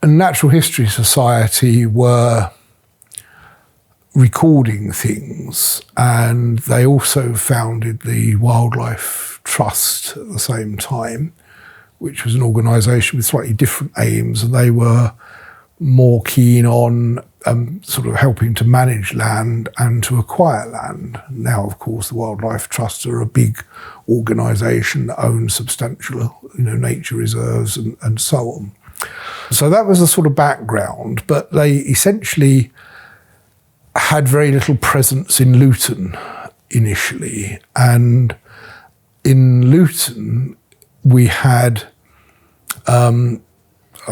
Natural History Society were recording things, and they also founded the Wildlife Trust at the same time, which was an organisation with slightly different aims, and they were more keen on sort of helping to manage land and to acquire land. Now, of course, the Wildlife Trusts are a big organisation that owns substantial, nature reserves and so on. So that was the sort of background, but they essentially had very little presence in Luton initially. And in Luton, we had, I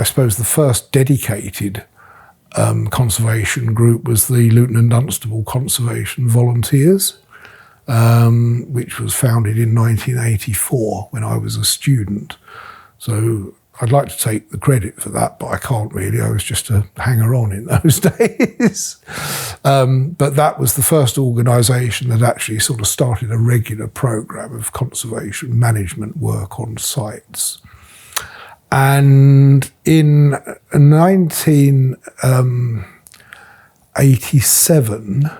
suppose, the first dedicated conservation group was the Luton and Dunstable Conservation Volunteers, which was founded in 1984 when I was a student. So I'd like to take the credit for that, but I can't really. I was just a hanger-on in those days. But that was the first organisation that actually sort of started a regular programme of conservation management work on sites. And in 1987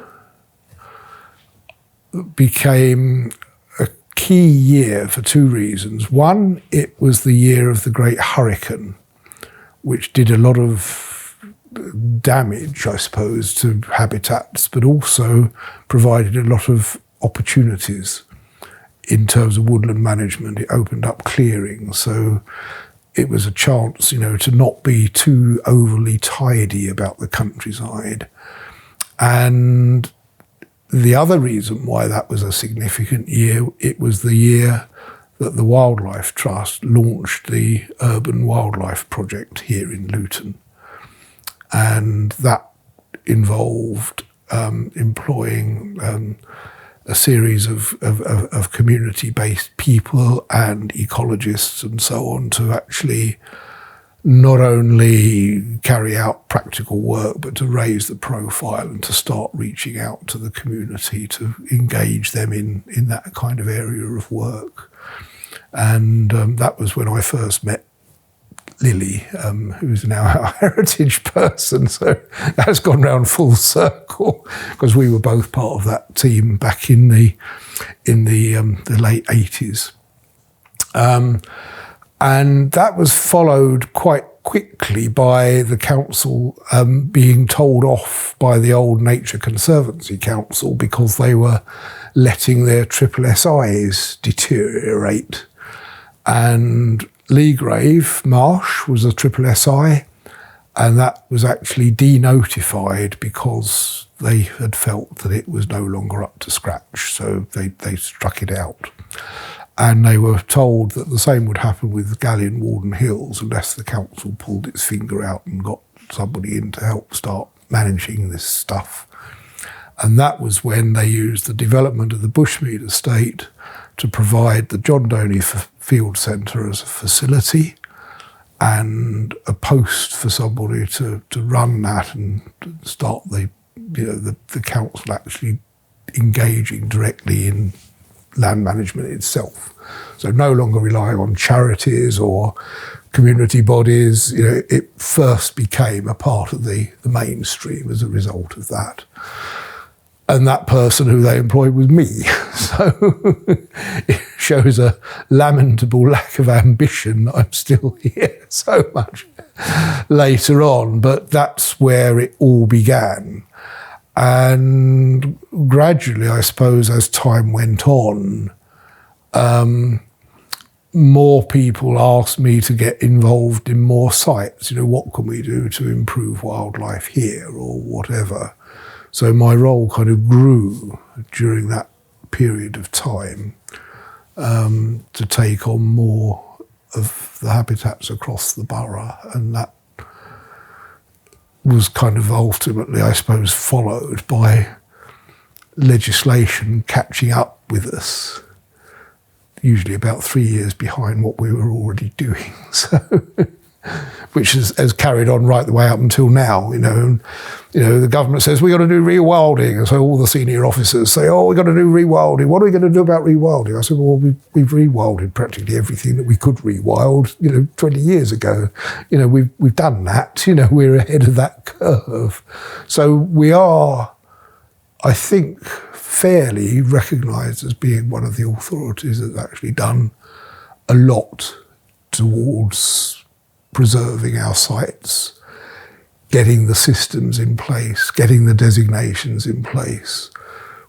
became a key year for two reasons. One, it was the year of the Great Hurricane, which did a lot of damage, I suppose, to habitats, but also provided a lot of opportunities in terms of woodland management. It opened up clearings, so it was a chance, to not be too overly tidy about the countryside. And the other reason why that was a significant year, it was the year that the Wildlife Trust launched the Urban Wildlife Project here in Luton. And that involved employing a series of community-based people and ecologists and so on to actually not only carry out practical work, but to raise the profile and to start reaching out to the community to engage them in that kind of area of work. And that was when I first met Lily, who's now our heritage person. So that's gone round full circle because we were both part of that team back in the late 80s. And that was followed quite quickly by the council being told off by the old Nature Conservancy Council because they were letting their SSSIs deteriorate. And Leagrave Marsh was a SSSI, and that was actually denotified because they had felt that it was no longer up to scratch, so they struck it out. And they were told that the same would happen with Gallion Warden Hills unless the council pulled its finger out and got somebody in to help start managing this stuff. And that was when they used the development of the Bushmead estate to provide the John Dony Field Centre as a facility and a post for somebody to run that and start the council actually engaging directly in land management itself. So no longer relying on charities or community bodies. It first became a part of the mainstream as a result of that. And that person who they employed was me. So it shows a lamentable lack of ambition that I'm still here so much later on. But that's where it all began. And gradually, I suppose, as time went on, more people asked me to get involved in more sites. What can we do to improve wildlife here or whatever? So my role kind of grew during that period of time to take on more of the habitats across the borough, and that was kind of ultimately, I suppose, followed by legislation catching up with us, usually about 3 years behind what we were already doing. So which has carried on right the way up until now, you know. And, you know, the government says, we've got to do rewilding. And so all the senior officers say, oh, we've got to do rewilding. What are we going to do about rewilding? I said, well, we've rewilded practically everything that we could rewild, you know, 20 years ago. You know, we've done that. You know, we're ahead of that curve. So we are, I think, fairly recognised as being one of the authorities that's actually done a lot towards preserving our sites, getting the systems in place, getting the designations in place,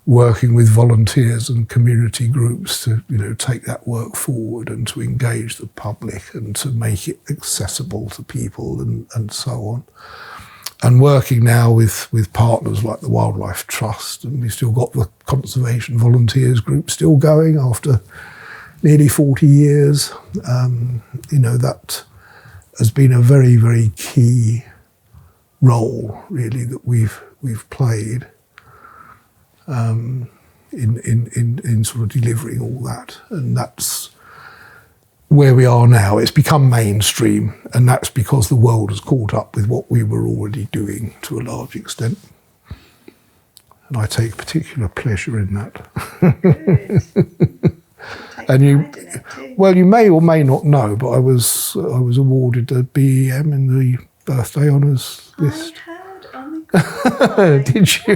working with volunteers and community groups to, you know, take that work forward and to engage the public and to make it accessible to people and so on. And working now with partners like the Wildlife Trust, and we've still got the Conservation Volunteers group still going after nearly 40 years. You know, that has been a very, very key role, really, that we've played in sort of delivering all that. And that's where we are now. It's become mainstream, and that's because the world has caught up with what we were already doing to a large extent. And I take particular pleasure in that. And you may or may not know, but I was awarded a BEM in the birthday honours list. I heard on the Did you?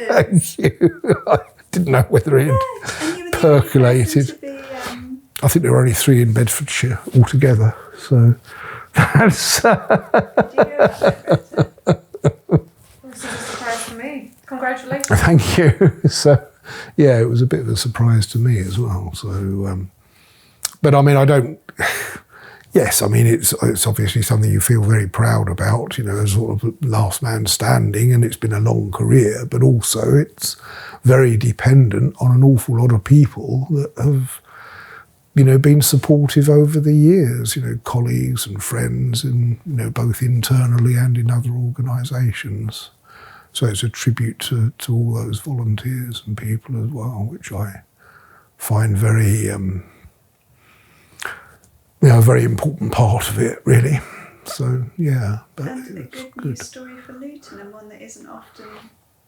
Thank you. I didn't know whether it had percolated. I think there were only 3 in Bedfordshire altogether, so that's... Well, this is a surprise for me. Congratulations. Thank you. So, yeah, it was a bit of a surprise to me as well. So, but I mean, I don't... Yes, I mean, it's obviously something you feel very proud about, you know, as sort of last man standing, and it's been a long career, but also it's very dependent on an awful lot of people that have, you know, been supportive over the years, you know, colleagues and friends, and, you know, both internally and in other organisations. So it's a tribute to all those volunteers and people as well, which I find very, you know, a very important part of it, really. So, yeah. But and a good news story for Luton, and one that isn't often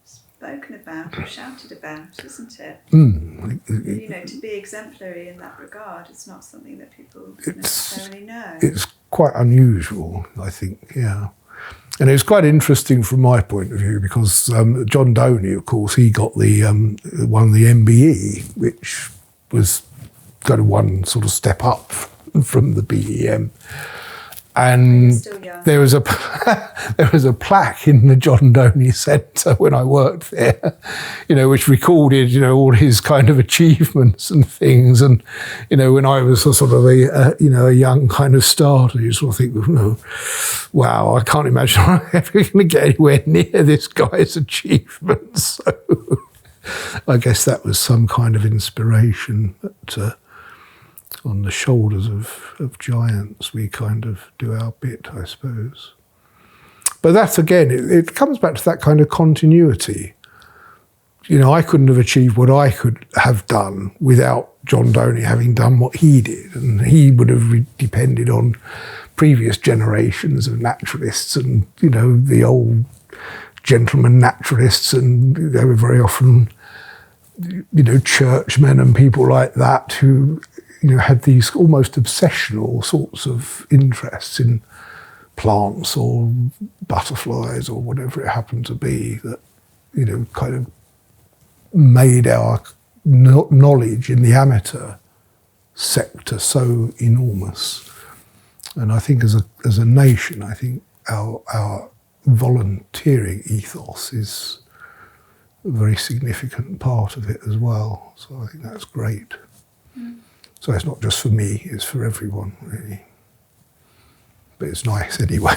spoken about or shouted about, isn't it? You know, to be exemplary in that regard, it's not something that people necessarily know. It's quite unusual, I think, yeah. And it was quite interesting from my point of view because John Dony, of course, he got the won the MBE, which was kind of one sort of step up from the BEM. And there was a plaque in the John Dony Centre when I worked there, you know, which recorded, you know, all his kind of achievements and things. And, you know, when I was a sort of a young kind of starter, you sort of think, oh, wow, I can't imagine I'm ever going to get anywhere near this guy's achievements. So I guess that was some kind of inspiration that, on the shoulders of giants, we kind of do our bit, I suppose. But that's, again, it comes back to that kind of continuity. You know, I couldn't have achieved what I could have done without John Dony having done what he did. And he would have depended on previous generations of naturalists and, you know, the old gentleman naturalists, and they were very often, you know, churchmen and people like that who, you know, had these almost obsessional sorts of interests in plants or butterflies or whatever it happened to be that, you know, kind of made our knowledge in the amateur sector so enormous. And I think as a nation, I think our volunteering ethos is a very significant part of it as well. So I think that's great. So it's not just for me, it's for everyone, really. But it's nice anyway.